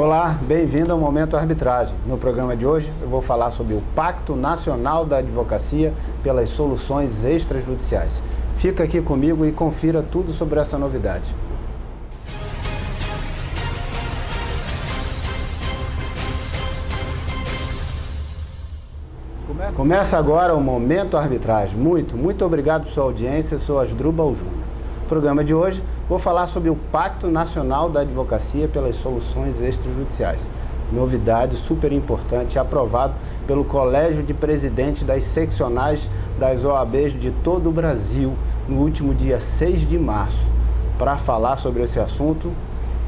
Olá, bem-vindo ao Momento Arbitragem. No programa de hoje eu vou falar sobre o Pacto Nacional da Advocacia pelas Soluções Extrajudiciais. Fica aqui comigo e confira tudo sobre essa novidade. Começa agora o Momento Arbitragem. Muito obrigado por sua audiência. Eu sou Asdrubal Júnior. No programa de hoje vou falar sobre o Pacto Nacional da Advocacia pelas Soluções Extrajudiciais. Novidade super importante, aprovado pelo Colégio de Presidentes das Seccionais das OABs de todo o Brasil no último dia 6 de março. Para falar sobre esse assunto,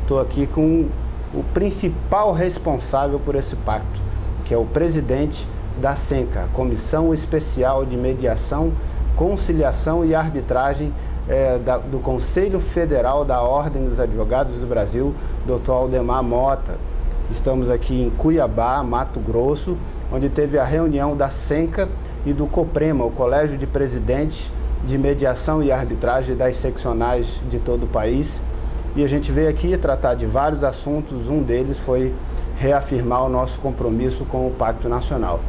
estou aqui com o principal responsável por esse pacto, que é o presidente da SENCA, Comissão Especial de Mediação, Conciliação e Arbitragem do Conselho Federal da Ordem dos Advogados do Brasil, Dr. Aldemar Mota. Estamos aqui em Cuiabá, Mato Grosso, onde teve a reunião da SENCA e do COPREMA, o Colégio de Presidentes de Mediação e Arbitragem das Seccionais de todo o país. E a gente veio aqui tratar de vários assuntos, um deles foi reafirmar o nosso compromisso com o Pacto Nacional.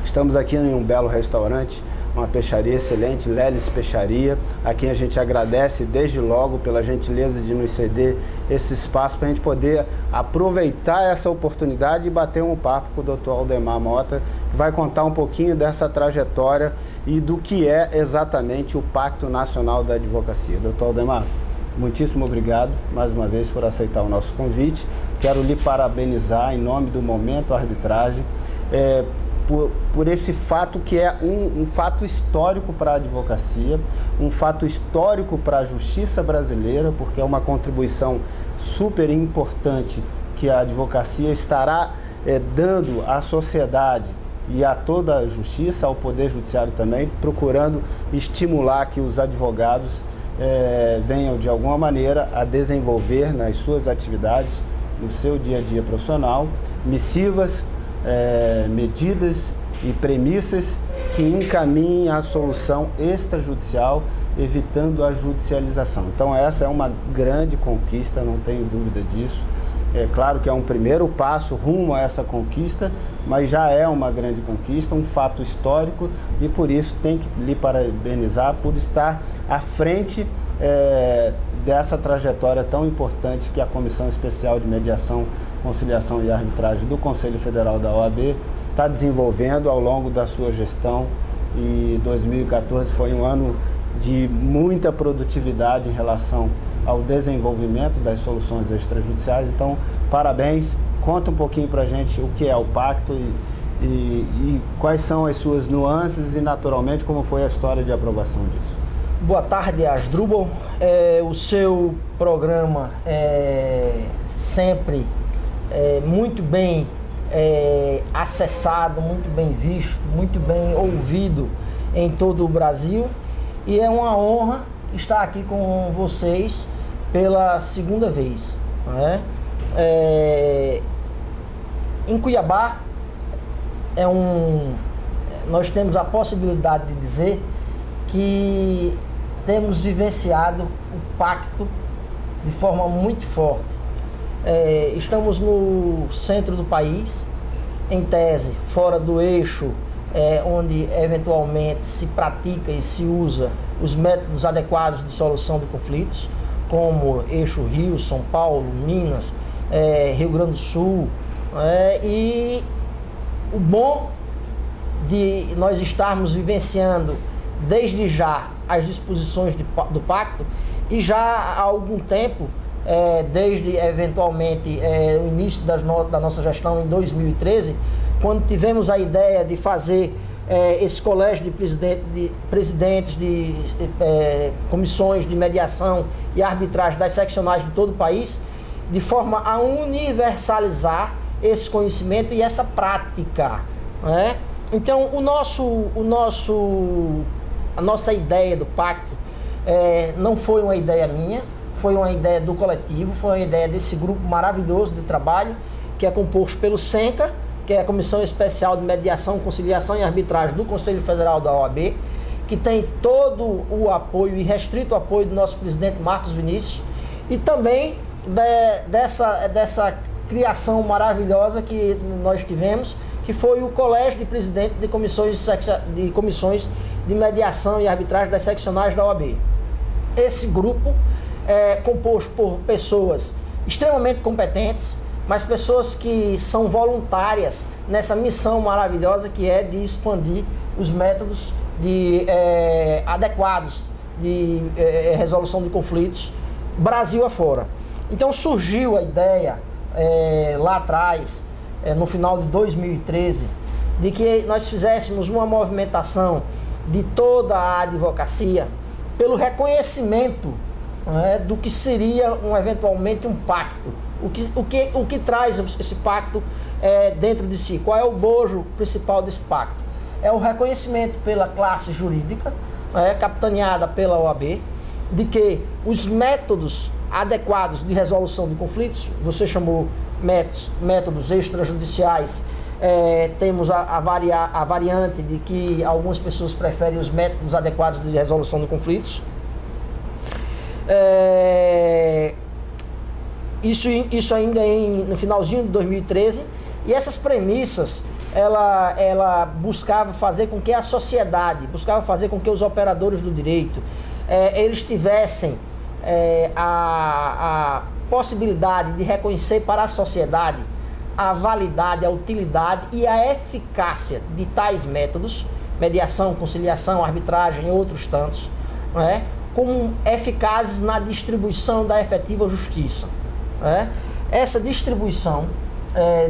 Estamos aqui em um belo restaurante, uma peixaria excelente, Lelis Peixaria, a quem a gente agradece desde logo pela gentileza de nos ceder esse espaço para a gente poder aproveitar essa oportunidade e bater um papo com o Dr. Aldemar Mota, que vai contar um pouquinho dessa trajetória e do que é exatamente o Pacto Nacional da Advocacia. Dr. Aldemar, muitíssimo obrigado mais uma vez por aceitar o nosso convite. Quero lhe parabenizar em nome do Momento Arbitragem por esse fato que é um fato histórico para a advocacia, um fato histórico para a justiça brasileira, porque é uma contribuição super importante que a advocacia estará dando à sociedade e a toda a justiça, ao Poder Judiciário também, procurando estimular que os advogados venham de alguma maneira a desenvolver nas suas atividades, no seu dia a dia profissional, missivas, medidas e premissas que encaminhem a solução extrajudicial, evitando a judicialização. Então essa é uma grande conquista, não tenho dúvida disso. É claro que é um primeiro passo rumo a essa conquista, mas já é uma grande conquista, um fato histórico, e por isso tem que lhe parabenizar por estar à frente dessa trajetória tão importante que a Comissão Especial de Mediação, Conciliação e Arbitragem do Conselho Federal da OAB está desenvolvendo ao longo da sua gestão. E 2014 foi um ano de muita produtividade em relação ao desenvolvimento das soluções extrajudiciais. Então, parabéns. Conta um pouquinho para a gente o que é o pacto e quais são as suas nuances e, naturalmente, como foi a história de aprovação disso. Boa tarde, Asdrubal. O seu programa sempre muito bem acessado, muito bem visto, muito bem ouvido em todo o Brasil, e é uma honra estar aqui com vocês pela segunda vez, né? Em Cuiabá nós temos a possibilidade de dizer que temos vivenciado o pacto de forma muito forte. Estamos no centro do país, em tese, fora do eixo, onde eventualmente se pratica e se usa os métodos adequados de solução de conflitos, como eixo Rio, São Paulo, Minas, Rio Grande do Sul. E o bom de nós estarmos vivenciando desde já as disposições do pacto, e já há algum tempo, desde eventualmente o início da nossa gestão em 2013, quando tivemos a ideia de fazer esse colégio de presidentes de comissões de mediação e arbitragem das seccionais de todo o país, de forma a universalizar esse conhecimento e essa prática, né? Então a nossa ideia do pacto não foi uma ideia minha, foi uma ideia do coletivo, foi uma ideia desse grupo maravilhoso de trabalho, que é composto pelo SENCA, que é a Comissão Especial de Mediação, Conciliação e Arbitragem do Conselho Federal da OAB, que tem todo o apoio e restrito apoio do nosso presidente Marcos Vinícius, e também dessa criação maravilhosa que nós tivemos, que foi o Colégio de Presidente de Comissões de Mediação e Arbitragem das Seccionais da OAB. Esse grupo é composto por pessoas extremamente competentes, mas pessoas que são voluntárias nessa missão maravilhosa que é de expandir os métodos adequados de resolução de conflitos Brasil afora. Então surgiu a ideia lá atrás, no final de 2013, de que nós fizéssemos uma movimentação de toda a advocacia pelo reconhecimento do que seria eventualmente um pacto. O que traz esse pacto dentro de si? Qual é o bojo principal desse pacto? É o reconhecimento pela classe jurídica, capitaneada pela OAB, de que os métodos adequados de resolução de conflitos, você chamou métodos extrajudiciais, temos a variante de que algumas pessoas preferem os métodos adequados de resolução de conflitos. Isso ainda no finalzinho de 2013, e essas premissas ela buscava fazer com que a sociedade, buscava fazer com que os operadores do direito eles tivessem a possibilidade de reconhecer para a sociedade a validade, a utilidade e a eficácia de tais métodos, mediação, conciliação, arbitragem e outros tantos, como eficazes na distribuição da efetiva justiça. Essa distribuição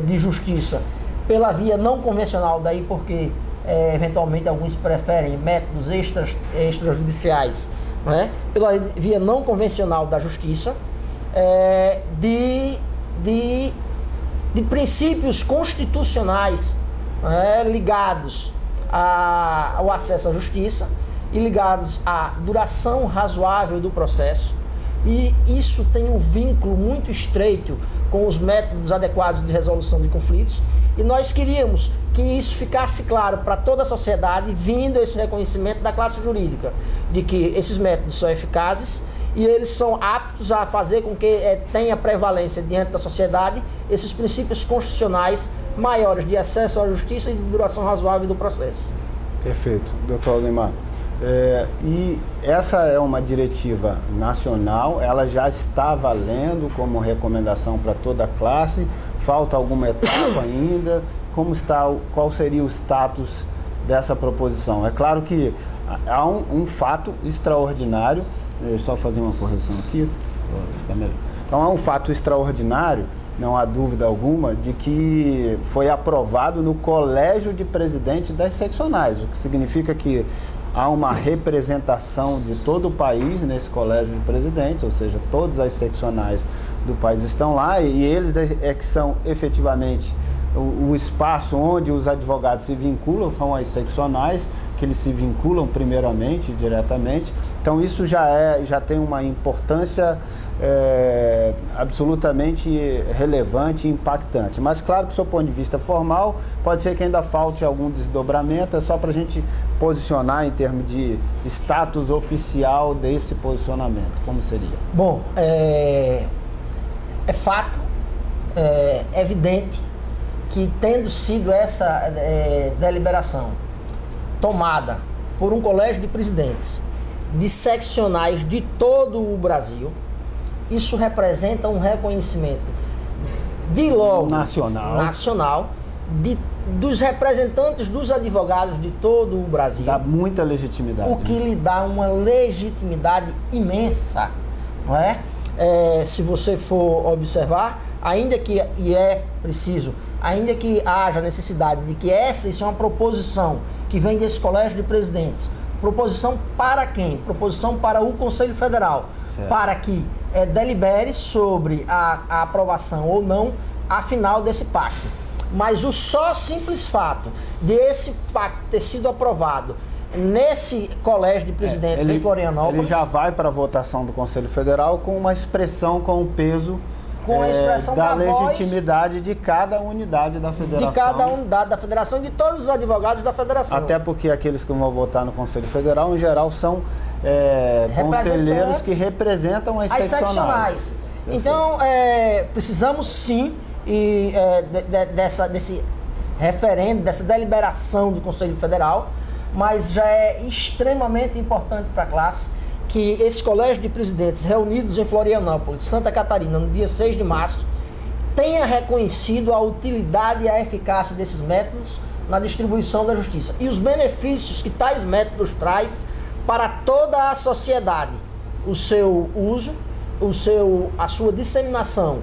de justiça pela via não convencional, daí porque eventualmente alguns preferem métodos extrajudiciais, pela via não convencional da justiça, de princípios constitucionais ligados ao acesso à justiça e ligados à duração razoável do processo. E isso tem um vínculo muito estreito com os métodos adequados de resolução de conflitos, e nós queríamos que isso ficasse claro para toda a sociedade, vindo esse reconhecimento da classe jurídica, de que esses métodos são eficazes e eles são aptos a fazer com que tenha prevalência diante da sociedade esses princípios constitucionais maiores de acesso à justiça e de duração razoável do processo. Perfeito, doutor Aldemar. E essa é uma diretiva nacional, ela já está valendo como recomendação para toda a classe, falta alguma etapa ainda? Qual seria o status dessa proposição? É claro que há um fato extraordinário, deixa eu só fazer uma correção aqui, fica melhor. Então há um fato extraordinário, não há dúvida alguma, de que foi aprovado no Colégio de Presidentes das Seccionais, o que significa que há uma representação de todo o país nesse Colégio de Presidentes, ou seja, todas as seccionais do país estão lá, e eles que são efetivamente o espaço onde os advogados se vinculam, são as seccionais, que eles se vinculam primeiramente, diretamente. Então isso já tem uma importância absolutamente relevante e impactante. Mas claro que, do seu ponto de vista formal, pode ser que ainda falte algum desdobramento, é só para a gente posicionar em termos de status oficial desse posicionamento. Como seria? Bom, é fato, é evidente que, tendo sido essa deliberação tomada por um colégio de presidentes de seccionais de todo o Brasil, isso representa um reconhecimento de logo nacional dos representantes dos advogados de todo o Brasil. Dá muita legitimidade. O que lhe dá uma legitimidade imensa, não é? Se você for observar, ainda que, e é preciso, ainda que haja necessidade de que isso é uma proposição que vem desse colégio de presidentes, proposição para quem? Proposição para o Conselho Federal, certo, para que delibere sobre a aprovação ou não a final desse pacto. Mas o só simples fato desse pacto ter sido aprovado nesse colégio de presidentes em Florianópolis, ele já vai para a votação do Conselho Federal com uma expressão, com o peso, com a expressão da legitimidade de cada unidade da federação. De cada unidade da federação e de todos os advogados da federação. Até porque aqueles que vão votar no Conselho Federal, em geral, são conselheiros que representam as seccionais. Então, precisamos sim desse referendo, dessa deliberação do Conselho Federal, mas já é extremamente importante para a classe que esse colégio de presidentes reunidos em Florianópolis, Santa Catarina, no dia 6 de março, tenha reconhecido a utilidade e a eficácia desses métodos na distribuição da justiça e os benefícios que tais métodos traz para toda a sociedade, o seu uso, a sua disseminação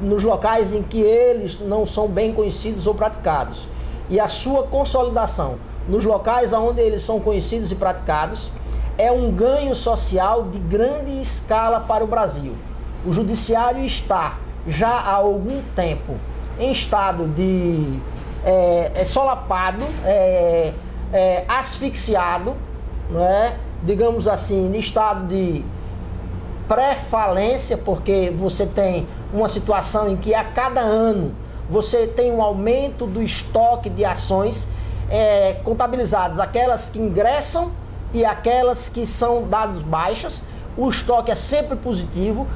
nos locais em que eles não são bem conhecidos ou praticados e a sua consolidação nos locais onde eles são conhecidos e praticados, é um ganho social de grande escala para o Brasil. O judiciário está já há algum tempo em estado de solapado, asfixiado, né? Digamos assim, em estado de pré-falência, porque você tem uma situação em que a cada ano você tem um aumento do estoque de ações contabilizadas, aquelas que ingressam e aquelas que são dadas baixas. O estoque é sempre positivo,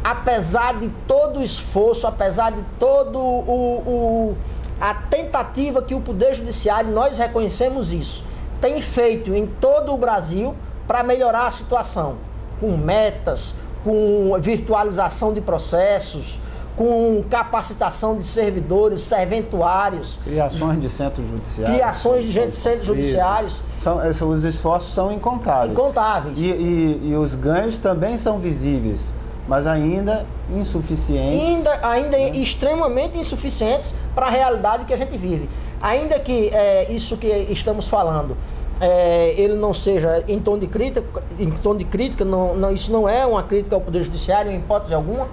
apesar de todo o esforço, apesar de todo a tentativa que o Poder Judiciário, nós reconhecemos isso, tem feito em todo o Brasil para melhorar a situação, com metas, com virtualização de processos, com capacitação de servidores, serventuários. Criações de centros judiciários. Criações de centros judiciários. Os esforços são incontáveis. Incontáveis. E os ganhos também são visíveis, mas ainda insuficientes. Ainda extremamente insuficientes para a realidade que a gente vive. Ainda que isso que estamos falando, ele não seja em tom de crítica, isso não é uma crítica ao Poder Judiciário, em hipótese alguma,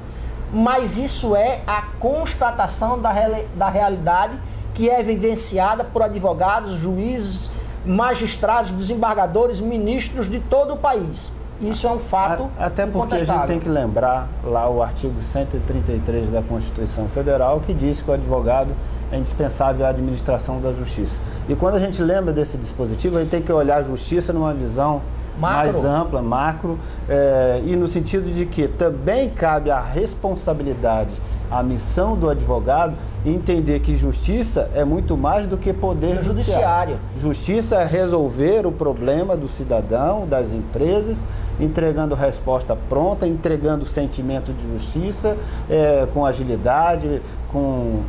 mas isso é a constatação da realidade que é vivenciada por advogados, juízes, magistrados, desembargadores, ministros de todo o país. Isso é um fato até porque a gente tem que lembrar lá o artigo 133 da Constituição Federal, que diz que o advogado é indispensável à administração da justiça. E quando a gente lembra desse dispositivo, a gente tem que olhar a justiça numa visão mais ampla, macro, e no sentido de que também cabe a responsabilidade, a missão do advogado, entender que justiça é muito mais do que poder judiciário. Justiça é resolver o problema do cidadão, das empresas, entregando resposta pronta, entregando sentimento de justiça, com agilidade, com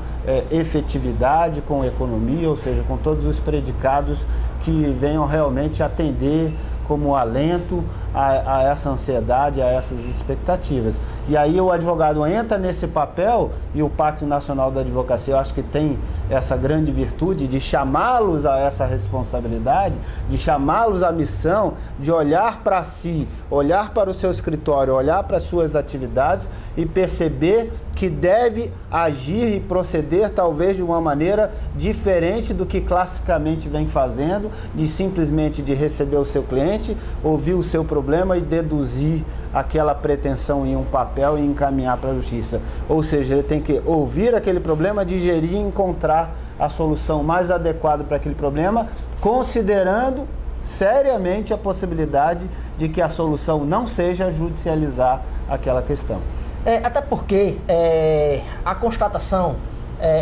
efetividade, com economia, ou seja, com todos os predicados que venham realmente atender como alento a essa ansiedade, a essas expectativas. E aí o advogado entra nesse papel, e o Pacto Nacional da Advocacia, eu acho que tem essa grande virtude de chamá-los a essa responsabilidade, de chamá-los à missão, de olhar para si, olhar para o seu escritório, olhar para as suas atividades e perceber que deve agir e proceder talvez de uma maneira diferente do que classicamente vem fazendo, de simplesmente de receber o seu cliente, ouvir o seu problema e deduzir aquela pretensão em um papel e encaminhar para a justiça. Ou seja, ele tem que ouvir aquele problema, digerir e encontrar a solução mais adequada para aquele problema, considerando seriamente a possibilidade de que a solução não seja judicializar aquela questão. Até porque a constatação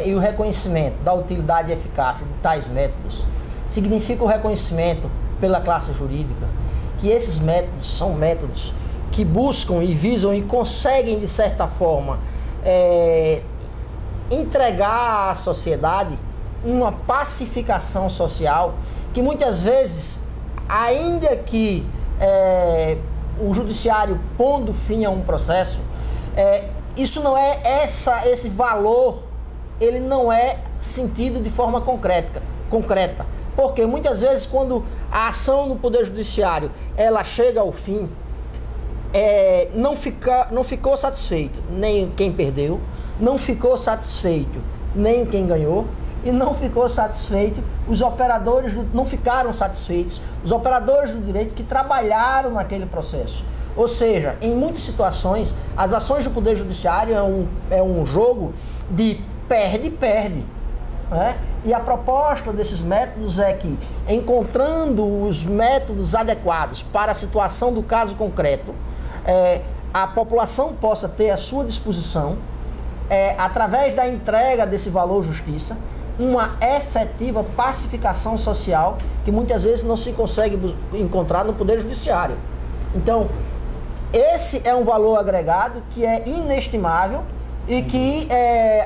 e o reconhecimento da utilidade e eficácia de tais métodos significa o reconhecimento pela classe jurídica que esses métodos são métodos que buscam e visam e conseguem, de certa forma, entregar à sociedade uma pacificação social que muitas vezes, ainda que o judiciário pondo fim a um processo, isso não é esse valor, ele não é sentido de forma concreta. Porque muitas vezes, quando a ação no Poder Judiciário ela chega ao fim, não ficou satisfeito nem quem perdeu, não ficou satisfeito nem quem ganhou, e não ficou satisfeito, os operadores não ficaram satisfeitos, os operadores do direito que trabalharam naquele processo. Ou seja, em muitas situações, as ações do Poder Judiciário é um jogo de perde-perde. Né? E a proposta desses métodos é que, encontrando os métodos adequados para a situação do caso concreto, a população possa ter à sua disposição através da entrega desse valor justiça, uma efetiva pacificação social que muitas vezes não se consegue encontrar no Poder Judiciário. Então, esse é um valor agregado que é inestimável e que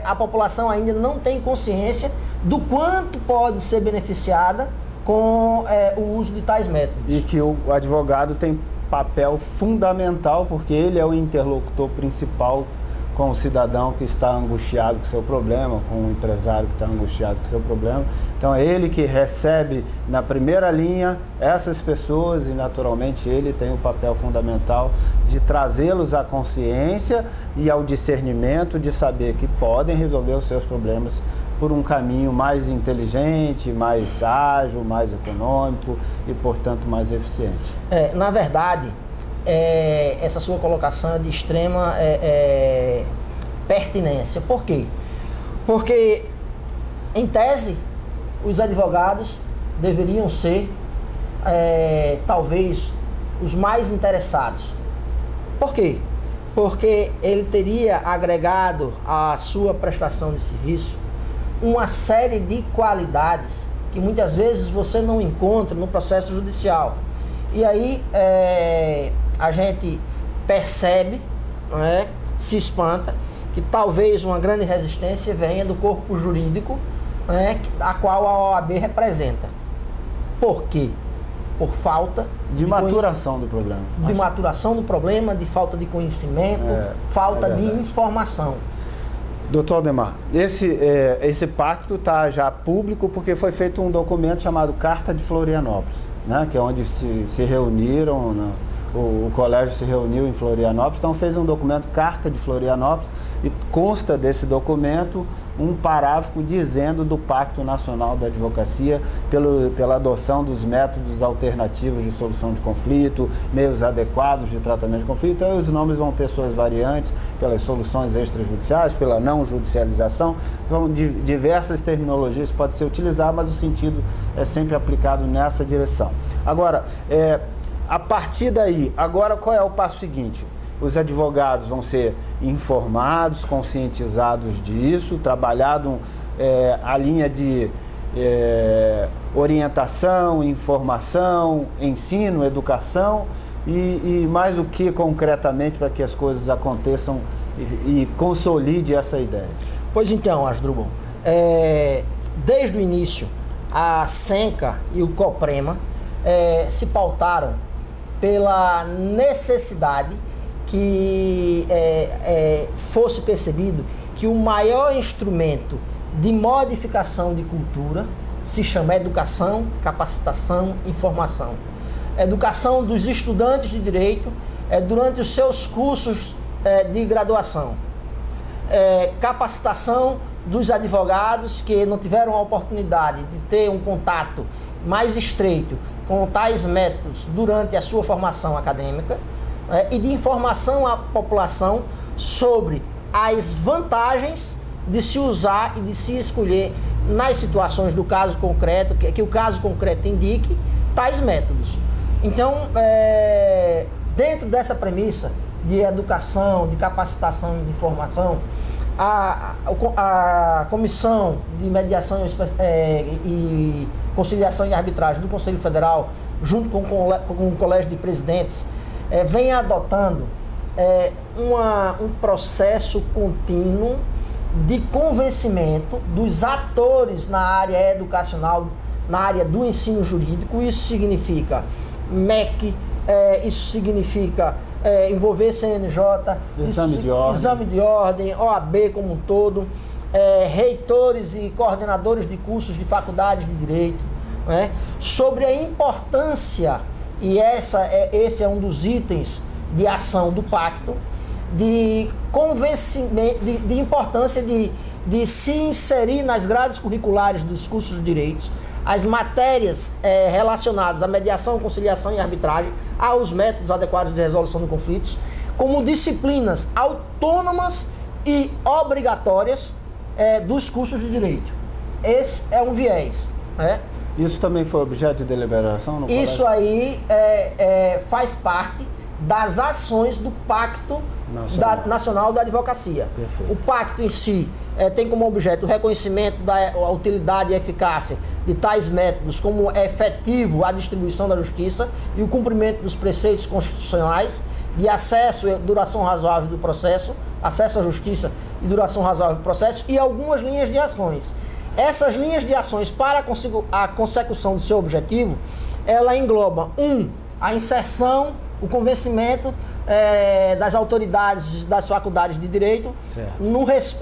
a população ainda não tem consciência do quanto pode ser beneficiada com o uso de tais métodos. E que o advogado tem papel fundamental, porque ele é o interlocutor principal com o cidadão que está angustiado com o seu problema, com o empresário que está angustiado com o seu problema. Então é ele que recebe na primeira linha essas pessoas e naturalmente ele tem o papel fundamental de trazê-los à consciência e ao discernimento de saber que podem resolver os seus problemas por um caminho mais inteligente, mais ágil, mais econômico e, portanto, mais eficiente. Na verdade, essa sua colocação é de extrema pertinência. Por quê? Porque, em tese, os advogados deveriam ser, talvez, os mais interessados. Por quê? Porque ele teria agregado à sua prestação de serviço uma série de qualidades que muitas vezes você não encontra no processo judicial. E aí a gente percebe, se espanta, que talvez uma grande resistência venha do corpo jurídico, a qual a OAB representa. Por quê? Por falta de maturação do problema. De maturação do problema, de falta de conhecimento, falta de informação. Doutor Aldemar, esse pacto está já público porque foi feito um documento chamado Carta de Florianópolis, né, que é onde se reuniram, né, o colégio se reuniu em Florianópolis, então fez um documento Carta de Florianópolis e consta desse documento um parágrafo dizendo do Pacto Nacional da Advocacia pela adoção dos métodos alternativos de solução de conflito, meios adequados de tratamento de conflito. Então, os nomes vão ter suas variantes pelas soluções extrajudiciais, pela não judicialização, então, diversas terminologias podem ser utilizadas, mas o sentido é sempre aplicado nessa direção. Agora, a partir daí, agora qual é o passo seguinte? Os advogados vão ser informados, conscientizados disso, trabalhado a linha de orientação, informação, ensino, educação e mais o que concretamente para que as coisas aconteçam e consolide essa ideia. Pois então, Asdrubal, desde o início, a SENCA e o COPREMA se pautaram pela necessidade que fosse percebido que o maior instrumento de modificação de cultura se chama educação, capacitação, informação. Educação dos estudantes de direito durante os seus cursos de graduação. Capacitação dos advogados que não tiveram a oportunidade de ter um contato mais estreito com tais métodos durante a sua formação acadêmica, e de informação à população sobre as vantagens de se usar e de se escolher nas situações do caso concreto, que o caso concreto indique tais métodos. Então, dentro dessa premissa de educação, de capacitação e de informação, a Comissão de Mediação e Conciliação e Arbitragem do Conselho Federal, junto com o Colégio de Presidentes, vem adotando um processo contínuo de convencimento dos atores na área educacional, na área do ensino jurídico. Isso significa MEC, isso significa envolver CNJ, exame de ordem, OAB como um todo, reitores e coordenadores de cursos de faculdades de direito, sobre a importância, e esse é um dos itens de ação do pacto, de convencimento, de importância de se inserir nas grades curriculares dos cursos de direitos as matérias relacionadas à mediação, conciliação e arbitragem, aos métodos adequados de resolução de conflitos, como disciplinas autônomas e obrigatórias dos cursos de direito. Esse é um viés. Isso também foi objeto de deliberação no colégio? Isso aí faz parte das ações do Pacto Nacional da Advocacia. Perfeito. O pacto em si tem como objeto o reconhecimento da utilidade e eficácia de tais métodos como efetivo à distribuição da justiça e o cumprimento dos preceitos constitucionais de acesso e duração razoável do processo, acesso à justiça e duração razoável do processo e algumas linhas de ações. Essas linhas de ações para a consecução do seu objetivo, ela engloba a inserção, o convencimento das autoridades das faculdades de direito,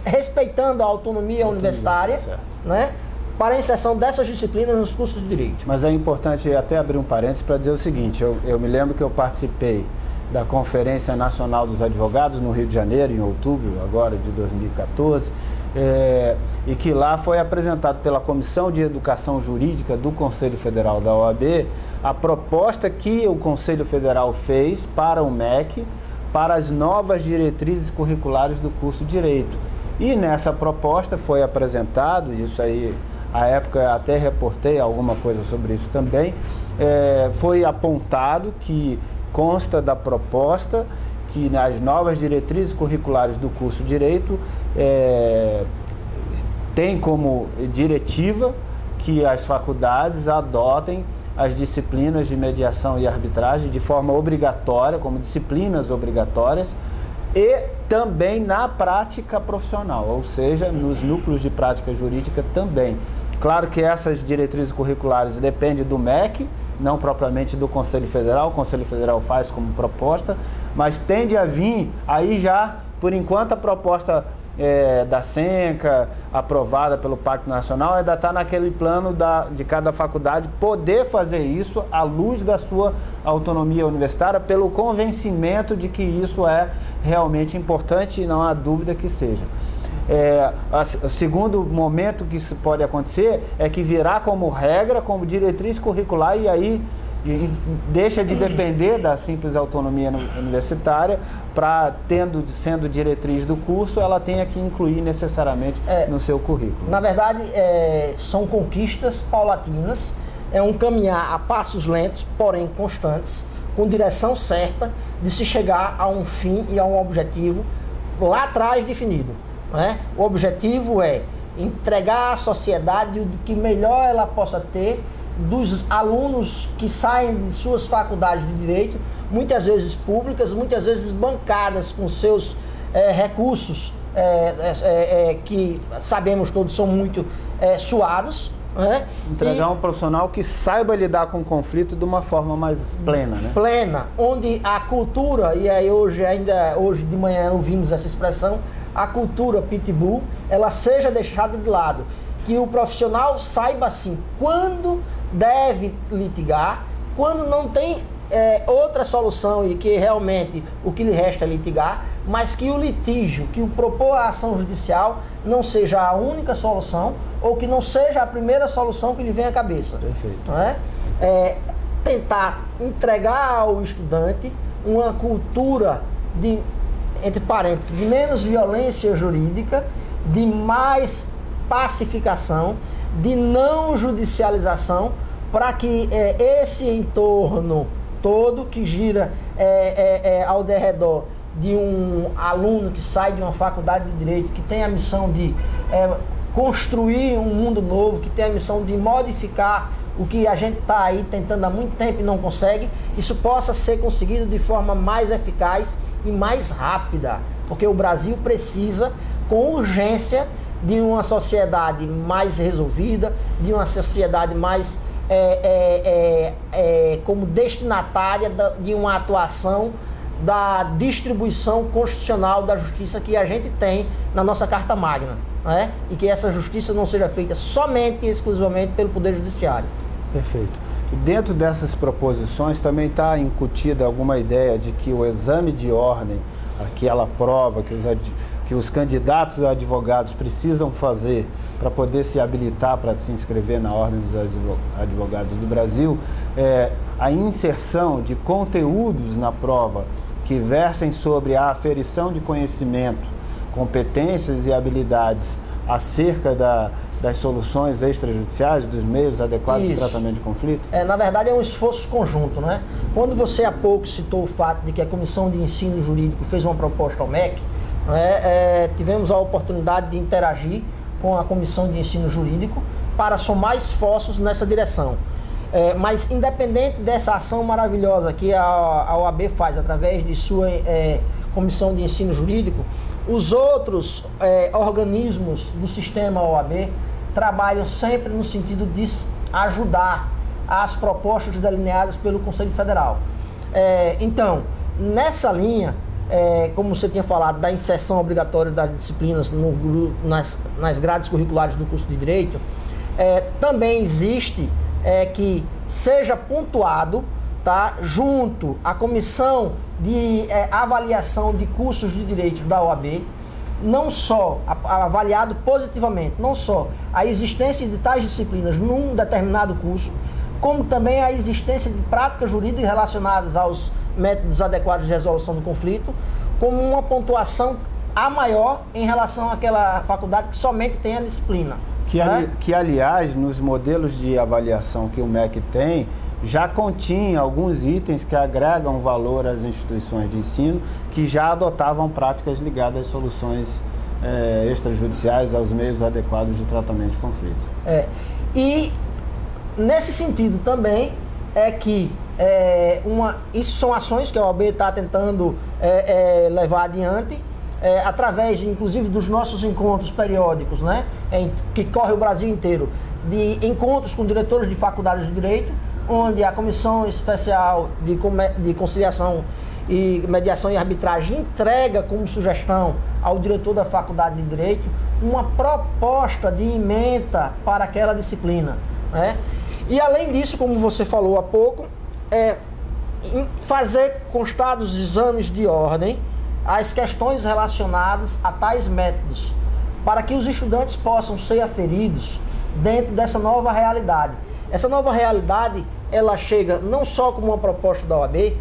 respeitando a autonomia universitária, né, para a inserção dessas disciplinas nos cursos de direito. Mas é importante até abrir um parênteses para dizer o seguinte, eu me lembro que eu participei da Conferência Nacional dos Advogados no Rio de Janeiro, em outubro agora de 2014, e que lá foi apresentado pela Comissão de Educação Jurídica do Conselho Federal da OAB a proposta que o Conselho Federal fez para o MEC, para as novas diretrizes curriculares do curso de Direito. E nessa proposta foi apresentado, isso aí, à época eu até reportei alguma coisa sobre isso também, foi apontado que consta da proposta que nas novas diretrizes curriculares do curso de Direito tem como diretiva que as faculdades adotem as disciplinas de mediação e arbitragem de forma obrigatória, como disciplinas obrigatórias, e também na prática profissional, ou seja, nos núcleos de prática jurídica também. Claro que essas diretrizes curriculares dependem do MEC, não propriamente do Conselho Federal, o Conselho Federal faz como proposta, mas tende a vir, aí já, por enquanto, a proposta da SENCA, aprovada pelo Pacto Nacional, ainda está naquele plano de cada faculdade poder fazer isso à luz da sua autonomia universitária, pelo convencimento de que isso é realmente importante e não há dúvida que seja. O segundo momento que isso pode acontecer é que virá como regra, como diretriz curricular, e aí deixa de depender da simples autonomia universitária, para, sendo diretriz do curso, ela tenha que incluir necessariamente no seu currículo. Na verdade, são conquistas paulatinas, é um caminhar a passos lentos, porém constantes, com direção certa de se chegar a um fim e a um objetivo lá atrás definido. Né? O objetivo é entregar à sociedade o que melhor ela possa ter dos alunos que saem de suas faculdades de direito, muitas vezes públicas, muitas vezes bancadas com seus recursos que sabemos todos são muito suados. Né? Entregar um profissional que saiba lidar com o conflito de uma forma mais plena, né? Plena, onde a cultura, e aí hoje de manhã ouvimos essa expressão, a cultura pitbull, ela seja deixada de lado. Que o profissional saiba, assim, quando deve litigar, quando não tem outra solução e que realmente o que lhe resta é litigar, mas que o litígio, que o propor a ação judicial não seja a única solução ou que não seja a primeira solução que lhe vem à cabeça. Perfeito. Não é? Tentar entregar ao estudante uma cultura de, entre parênteses, de menos violência jurídica, de mais pacificação, de não judicialização, para que esse entorno todo que gira ao derredor de um aluno que sai de uma faculdade de direito, que tem a missão de construir um mundo novo, que tem a missão de modificar o que a gente está aí tentando há muito tempo e não consegue, isso possa ser conseguido de forma mais eficaz e mais rápida, porque o Brasil precisa, com urgência, de uma sociedade mais resolvida, de uma sociedade mais como destinatária de uma atuação da distribuição constitucional da justiça que a gente tem na nossa Carta Magna, né? E que essa justiça não seja feita somente e exclusivamente pelo Poder Judiciário. Perfeito. E dentro dessas proposições também está incutida alguma ideia de que o exame de ordem, aquela prova que os candidatos a advogados precisam fazer para poder se habilitar para se inscrever na Ordem dos Advogados do Brasil, a inserção de conteúdos na prova que versem sobre a aferição de conhecimento, competências e habilidades acerca das soluções extrajudiciais, dos meios adequados de tratamento de conflito? Na verdade, é um esforço conjunto, né? Quando você há pouco citou o fato de que a Comissão de Ensino Jurídico fez uma proposta ao MEC, tivemos a oportunidade de interagir com a Comissão de Ensino Jurídico para somar esforços nessa direção. Mas, independente dessa ação maravilhosa que a OAB faz através de sua Comissão de Ensino Jurídico, os outros organismos do sistema OAB trabalham sempre no sentido de ajudar as propostas delineadas pelo Conselho Federal. Então, nessa linha, como você tinha falado, da inserção obrigatória das disciplinas nas grades curriculares do curso de Direito, também existe que seja pontuado, tá, junto à Comissão de Avaliação de Cursos de Direito da OAB, não só avaliado positivamente, não só a existência de tais disciplinas num determinado curso, como também a existência de práticas jurídicas relacionadas aos métodos adequados de resolução do conflito, como uma pontuação a maior em relação àquela faculdade que somente tem a disciplina. Que, aliás, nos modelos de avaliação que o MEC tem, já continha alguns itens que agregam valor às instituições de ensino que já adotavam práticas ligadas às soluções extrajudiciais, aos meios adequados de tratamento de conflito. E nesse sentido também que isso são ações que a OAB está tentando levar adiante, através, inclusive, dos nossos encontros periódicos, né, que corre o Brasil inteiro, de encontros com diretores de faculdades de Direito, onde a Comissão Especial de Conciliação e Mediação e Arbitragem entrega como sugestão ao diretor da Faculdade de Direito uma proposta de ementa para aquela disciplina, né? E além disso, como você falou há pouco, fazer constar dos exames de ordem as questões relacionadas a tais métodos, para que os estudantes possam ser aferidos dentro dessa nova realidade. Essa nova realidade, ela chega não só como uma proposta da OAB,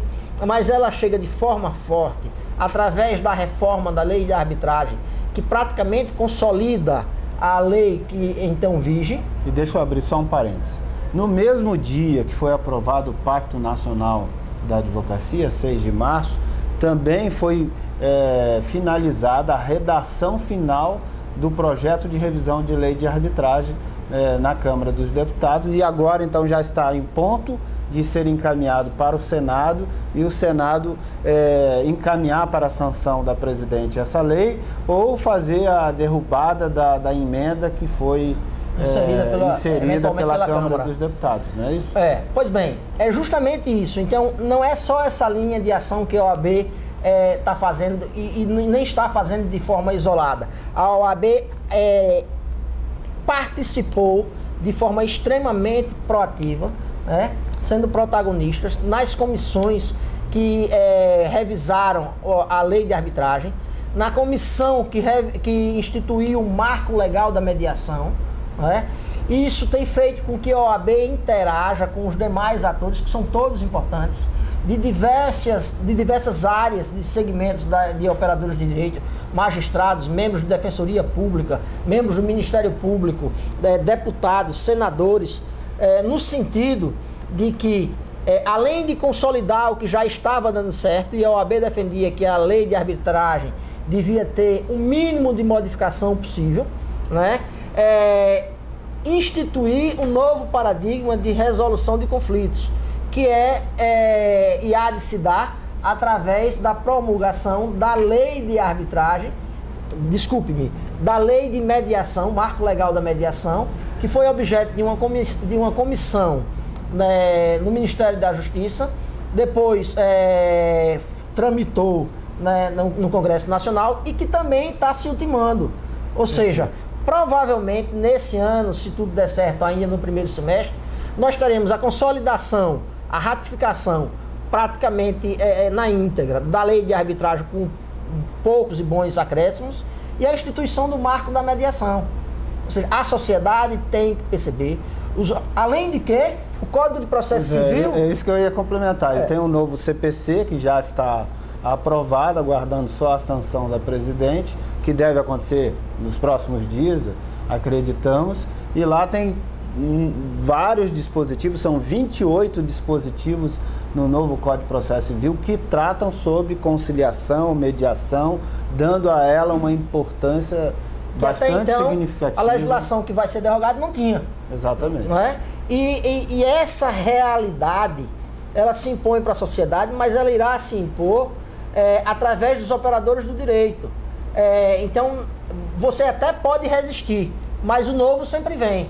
mas ela chega de forma forte através da reforma da lei de arbitragem, que praticamente consolida a lei que então vige. E deixa eu abrir só um parênteses. No mesmo dia que foi aprovado o Pacto Nacional da Advocacia, 6 de março, também foi finalizada a redação final do projeto de revisão de lei de arbitragem na Câmara dos Deputados, e agora então já está em ponto de ser encaminhado para o Senado, e o Senado encaminhar para a sanção da presidente essa lei, ou fazer a derrubada da emenda que foi inserida pela Câmara dos Deputados, não é isso? Pois bem, é justamente isso. Então, não é só essa linha de ação que a OAB está fazendo e nem está fazendo de forma isolada. A OAB participou de forma extremamente proativa, né, sendo protagonistas nas comissões que revisaram a lei de arbitragem, na comissão que instituiu o marco legal da mediação, né? E isso tem feito com que a OAB interaja com os demais atores, que são todos importantes, de diversas áreas, de segmentos de operadores de direito, magistrados, membros de Defensoria Pública, membros do Ministério Público, deputados, senadores, no sentido de que, além de consolidar o que já estava dando certo, e a OAB defendia que a lei de arbitragem devia ter o mínimo de modificação possível, né? Instituir um novo paradigma de resolução de conflitos, que e há de se dar através da promulgação da lei de arbitragem, da lei de mediação, marco legal da mediação, que foi objeto de uma comissão, né, no Ministério da Justiça, depois tramitou, né, no Congresso Nacional, e que também está se ultimando. Ou seja, provavelmente nesse ano, se tudo der certo ainda no primeiro semestre, nós teremos a consolidação, a ratificação praticamente na íntegra da lei de arbitragem, com poucos e bons acréscimos, e a instituição do marco da mediação. Ou seja, a sociedade tem que perceber, além de que o Código de Processo Civil... É isso que eu ia complementar. Ele tem um novo CPC que já está aprovada, aguardando só a sanção da presidente, que deve acontecer nos próximos dias, acreditamos. E lá tem vários dispositivos, são 28 dispositivos no novo Código de Processo Civil que tratam sobre conciliação, mediação, dando a ela uma importância bastante até então, significativa. A legislação que vai ser derrogada não tinha. Exatamente. Não é? E essa realidade, ela se impõe para a sociedade, mas ela irá se impor através dos operadores do direito. Então, você até pode resistir, mas o novo sempre vem.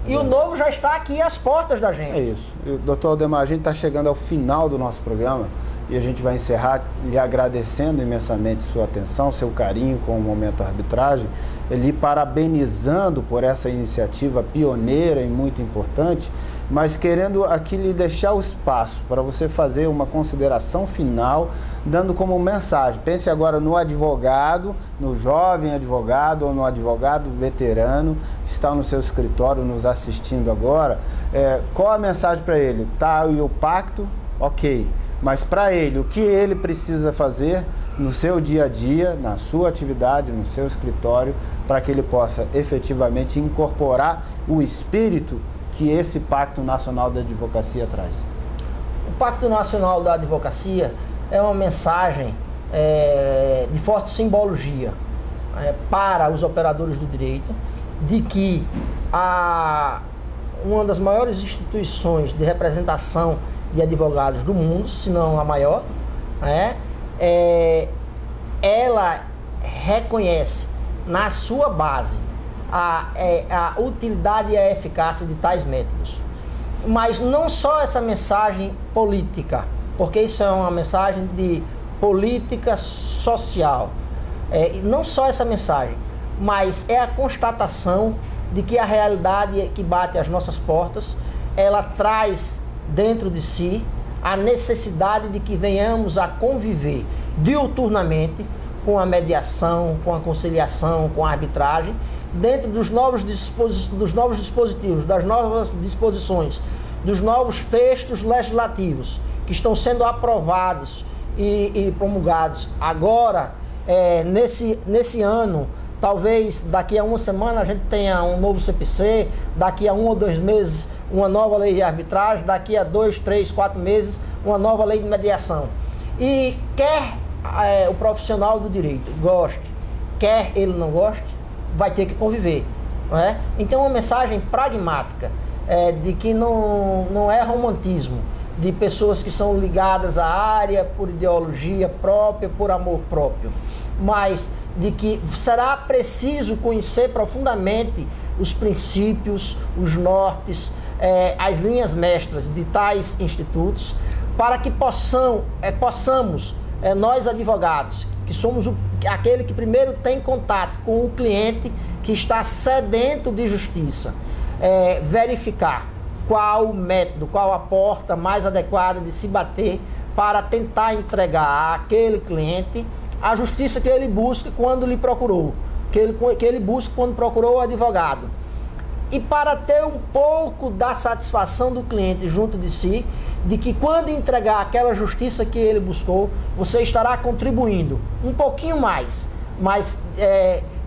E o novo já está aqui às portas da gente. É isso. Doutor Aldemar, a gente está chegando ao final do nosso programa e a gente vai encerrar lhe agradecendo imensamente sua atenção, seu carinho com o Momento Arbitragem, lhe parabenizando por essa iniciativa pioneira e muito importante, mas querendo aqui lhe deixar o espaço para você fazer uma consideração final, dando como mensagem. Pense agora no advogado, no jovem advogado ou no advogado veterano que está no seu escritório nos assistindo agora. Qual a mensagem para ele? Tá aí o pacto? Ok. Mas para ele, o que ele precisa fazer no seu dia a dia, na sua atividade, no seu escritório, para que ele possa efetivamente incorporar o espírito que esse Pacto Nacional da Advocacia traz? O Pacto Nacional da Advocacia é uma mensagem de forte simbologia para os operadores do direito, de que uma das maiores instituições de representação de advogados do mundo, se não a maior, ela reconhece na sua base a utilidade e a eficácia de tais métodos. Mas não só essa mensagem política, porque isso é uma mensagem de política social. Não só essa mensagem, mas é a constatação de que a realidade que bate às nossas portas, ela traz dentro de si a necessidade de que venhamos a conviver diuturnamente com a mediação, com a conciliação, com a arbitragem, dentro dos novos dispositivos, das novas disposições, dos novos textos legislativos que estão sendo aprovados e promulgados agora, nesse ano. Talvez daqui a uma semana a gente tenha um novo CPC, daqui a 1 ou 2 meses uma nova lei de arbitragem, daqui a 2, 3, 4 meses uma nova lei de mediação. E quer o profissional do direito goste, quer ele não goste, vai ter que conviver. Não é? Então, uma mensagem pragmática, de que não é romantismo, de pessoas que são ligadas à área por ideologia própria, por amor próprio, mas de que será preciso conhecer profundamente os princípios, os nortes, as linhas mestras de tais institutos, para que possamos, nós advogados, que somos aquele que primeiro tem contato com o cliente que está sedento de justiça, verificar qual o método, qual a porta mais adequada de se bater para tentar entregar àquele cliente a justiça que ele busca quando lhe procurou, que ele busca quando procurou o advogado. E para ter um pouco da satisfação do cliente junto de si, de que quando entregar aquela justiça que ele buscou, você estará contribuindo um pouquinho mais, mas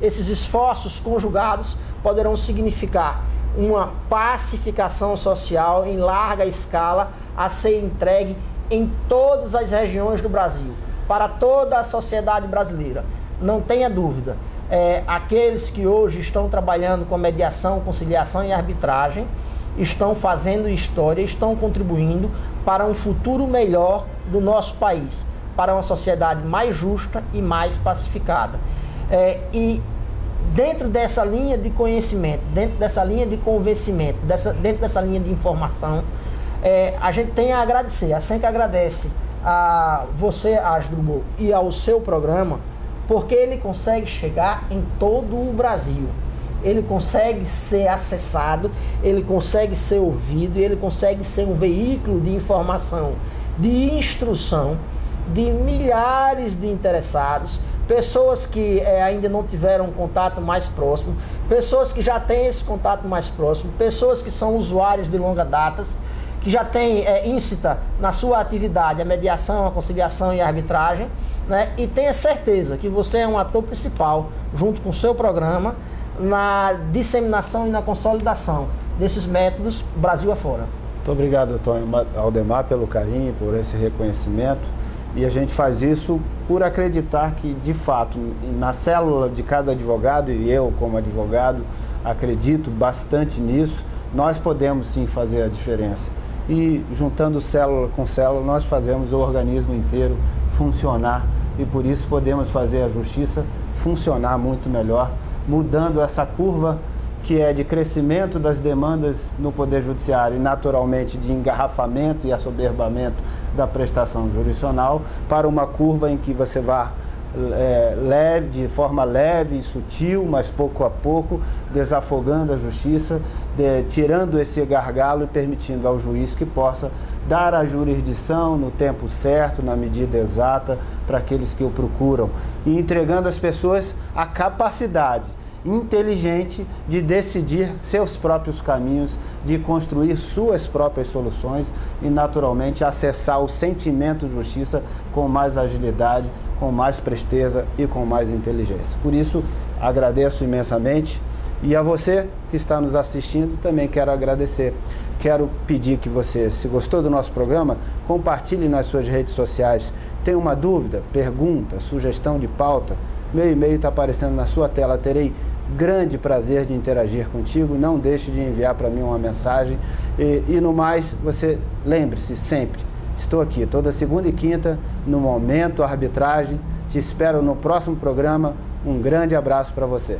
esses esforços conjugados poderão significar uma pacificação social em larga escala a ser entregue em todas as regiões do Brasil, para toda a sociedade brasileira. Não tenha dúvida, aqueles que hoje estão trabalhando com mediação, conciliação e arbitragem estão fazendo história, estão contribuindo para um futuro melhor do nosso país, para uma sociedade mais justa e mais pacificada. E dentro dessa linha de conhecimento, dentro dessa linha de convencimento, dentro dessa linha de informação, a gente tem a agradecer, assim que agradece a você, Asdrubal, e ao seu programa, porque ele consegue chegar em todo o Brasil. Ele consegue ser acessado, ele consegue ser ouvido, e ele consegue ser um veículo de informação, de instrução, de milhares de interessados, pessoas que ainda não tiveram um contato mais próximo, pessoas que já têm esse contato mais próximo, pessoas que são usuários de longa data, que já tem íncita na sua atividade a mediação, a conciliação e a arbitragem, né? E tenha certeza que você é um ator principal, junto com o seu programa, na disseminação e na consolidação desses métodos Brasil afora. Muito obrigado, Antônio Aldemar, pelo carinho, por esse reconhecimento. E a gente faz isso por acreditar que, de fato, na célula de cada advogado, e eu como advogado acredito bastante nisso, nós podemos sim fazer a diferença. E juntando célula com célula, nós fazemos o organismo inteiro funcionar e por isso podemos fazer a justiça funcionar muito melhor, mudando essa curva que é de crescimento das demandas no Poder Judiciário e, naturalmente, de engarrafamento e assoberbamento da prestação jurisdicional, para uma curva em que você vá de forma leve e sutil, mas pouco a pouco, desafogando a justiça, tirando esse gargalo e permitindo ao juiz que possa dar a jurisdição no tempo certo, na medida exata, para aqueles que o procuram, e entregando às pessoas a capacidade inteligente de decidir seus próprios caminhos, de construir suas próprias soluções e, naturalmente, acessar o sentimento de justiça com mais agilidade, com mais presteza e com mais inteligência. Por isso, agradeço imensamente e a você que está nos assistindo também quero agradecer. Quero pedir que você, se gostou do nosso programa, compartilhe nas suas redes sociais. Tem uma dúvida, pergunta, sugestão de pauta? Meu e-mail está aparecendo na sua tela, terei grande prazer de interagir contigo, não deixe de enviar para mim uma mensagem e no mais, você lembre-se sempre, estou aqui toda segunda e quinta no Momento Arbitragem, te espero no próximo programa, um grande abraço para você.